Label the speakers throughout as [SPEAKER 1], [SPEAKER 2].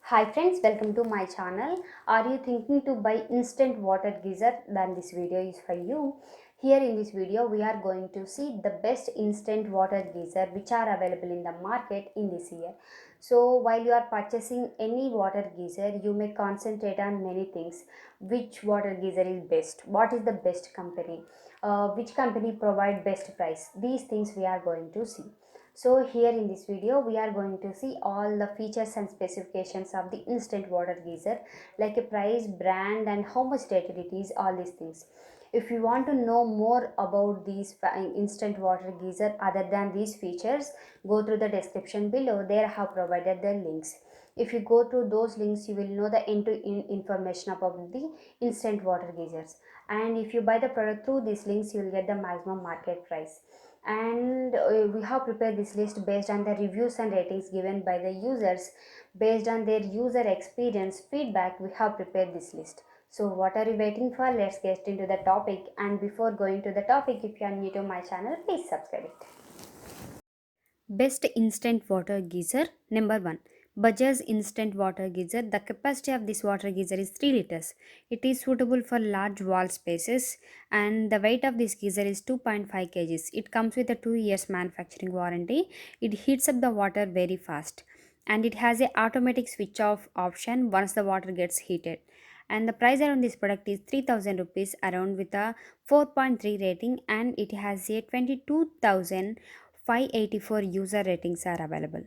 [SPEAKER 1] Hi friends, welcome to my channel. Are you thinking to buy instant water geyser? Then this video is for you. Here in this video, we are going to see the best instant water geyser which are available in the market in this year. So while you are purchasing any water geyser, you may concentrate on many things. Which water geyser is best? What is the best company? Which company provide best price? These things we are going to see. So here in this video we are going to see all the features and specifications of the instant water geyser, like a price, brand and how much rated it is, all these things. If you want to know more about these instant water geyser other than these features, go through the description below. There I have provided the links. If you go through those links, you will know the end-to-end information about the instant water geysers. And if you buy the product through these links, you will get the maximum market price. And we have prepared this list based on the reviews and ratings given by the users. Based on their user experience feedback, we have prepared this list. So what are you waiting for? Let's get into the topic. And before going to the topic, if you are new to my channel, please subscribe it. Best instant water geyser. Number 1, Bajaj instant water geyser. The capacity of this water geyser is 3 liters. It is suitable for large wall spaces and the weight of this geyser is 2.5 kgs. It comes with a 2 years manufacturing warranty. It heats up the water very fast and it has a automatic switch off option once the water gets heated. And the price around this product is 3000 rupees around with a 4.3 rating, and it has a 22,584 user ratings are available.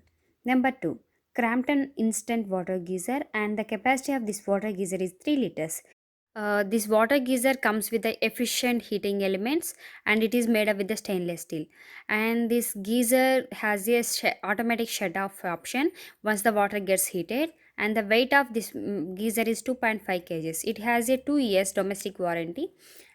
[SPEAKER 1] Number 2, Crampton instant water geyser, and the capacity of this water geyser is 3 liters. This water geyser comes with the efficient heating elements and it is made up with the stainless steel. And this geyser has a automatic shut off option once the water gets heated. And the weight of this geyser is 2.5 kgs. It has a 2 years domestic warranty.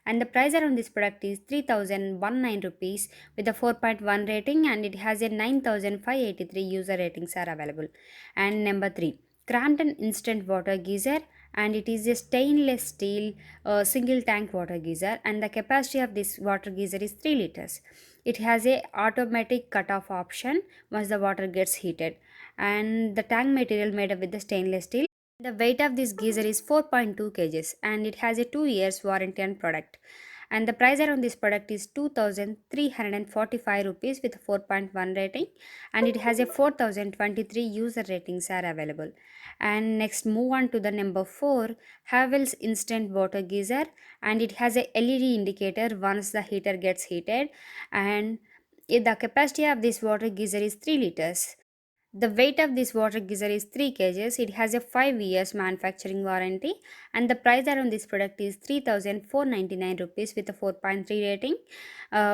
[SPEAKER 1] And the price around this product is 3019 rupees with a 4.1 rating, and it has a 9583 user ratings are available. And number 3, Crampton instant water geyser, and it is a stainless steel single tank water geyser, and the capacity of this water geyser is 3 liters. It has a automatic cut off option once the water gets heated, and the tank material made up with the stainless steel. The weight of this geyser is 4.2 kgs and it has a 2 years warranty on product. And the price around this product is 2345 rupees with 4.1 rating, and it has a 4023 user ratings are available. And next move on to the number 4, Havells instant water geyser, and it has a LED indicator once the heater gets heated. And the capacity of this water geyser is 3 liters. The weight of this water geyser is 3 kgs. It has a 5 years manufacturing warranty, and the price around this product is 3499 rupees with a 4.3 rating,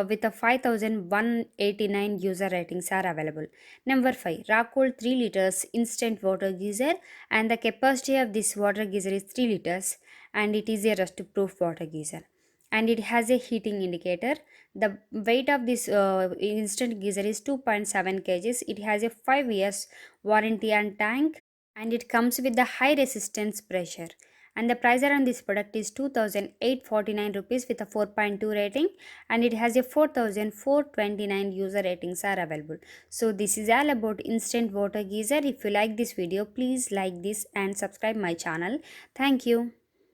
[SPEAKER 1] with a 5189 user ratings are available. Number 5, Racold 3 liters instant water geyser, and the capacity of this water geyser is 3 liters, and it is a rust proof water geyser, and it has a heating indicator. The weight of this instant geyser is 2.7 kgs. It has a 5 years warranty on tank, and it comes with the high resistance pressure. And the price around this product is 2849 rupees with a 4.2 rating, and it has a 4429 user ratings are available. So this is all about instant water geyser. If you like this video, please like this and subscribe my channel. Thank you.